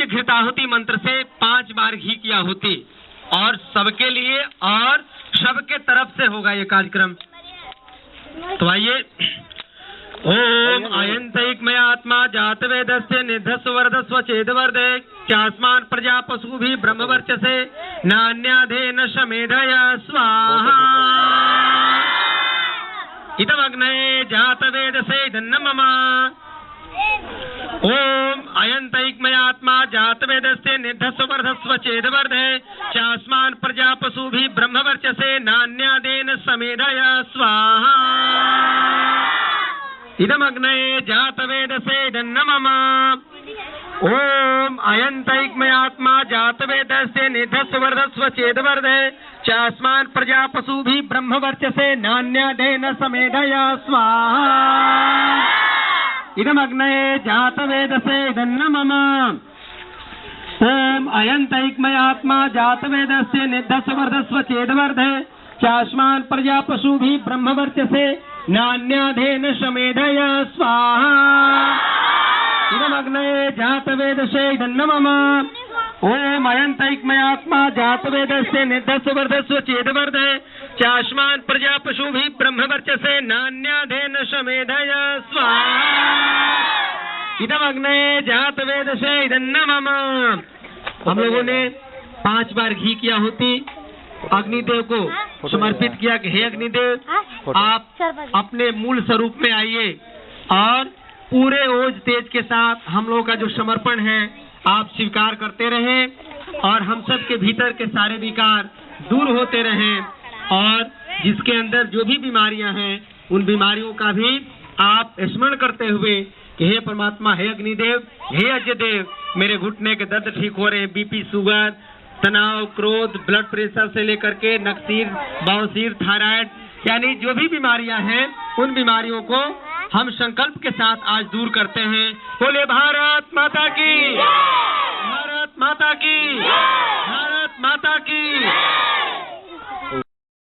घृताहुति मंत्र से 5 बार घी की आहुति, और सबके लिए और सबके तरफ से होगा ये कार्यक्रम। तो आइए। ओम अयंतैकमय आत्मा जात वेदस्य निधस्व वर्धस्व चेदवर्धे चास्मान प्रजा पशु भी ब्रह्मवर्चसे नान्याधेन शमेधया स्वाहा इदमग्नये जात वेदसे धन्नमम। ओम अयंतैकमय आत्मा जात वेदस्य निधस्व वर्धस्व चेदवर्धे चास्मान प्रजा पशु भी ब्रह्मवर्चसे नान्याधेन शमेधया स्वाहा इदमग्नये जात वेदसे धन्नमम। ओम अयंतैकमय आत्मा जात वेदस्य निधस्व वर्धस्व चेदवर्धे चास्मान प्रजा पशु भी ब्रह्मवर्चसे नान्याधेन शमेधया स्वाहा इदमग्नये जात वेदसे धन्नमम। ओम अयंतैकमय आत्मा जात वेदस्य निधस्व वर्धस्व चेदवर्धे चास्मान प्रजा पशु भी ब्रह्मवर्चसे नान्याधेन शमेधया स्वाहा इदमग्नये जात वेदसे धन्नमम। ओम अयंतैकमय आत्मा जात वेदस्य निधस्व वर्धस्व चेदवर्धे चास्मान प्रजा पशु भी ब्रह्मवर्चसे नान्याधेन शमेधया स्वाहा इदमग्नये जात वेदसे धन्नमम। हम लोगों ने 5 बार घी की आहुति अग्निदेव को समर्पित किया कि हे अग्निदेव, आप अपने मूल स्वरूप में आइए और पूरे ओज तेज के साथ हम लोगों का जो समर्पण है आप स्वीकार करते रहें और हम सब के भीतर के सारे विकार दूर होते रहें, और जिसके अंदर जो भी बीमारियां हैं उन बीमारियों का भी आप स्मरण करते हुए कि हे परमात्मा, हे अग्निदेव, हे अजयदेव, मेरे घुटने के दर्द ठीक हो रहे हैं, बीपी, शुगर, तनाव, क्रोध, ब्लड प्रेशर से लेकर के नक्सीर, बवासीर, थायराइड, यानी जो भी बीमारियां हैं उन बीमारियों को हम संकल्प के साथ आज दूर करते हैं। बोले भारत माता की।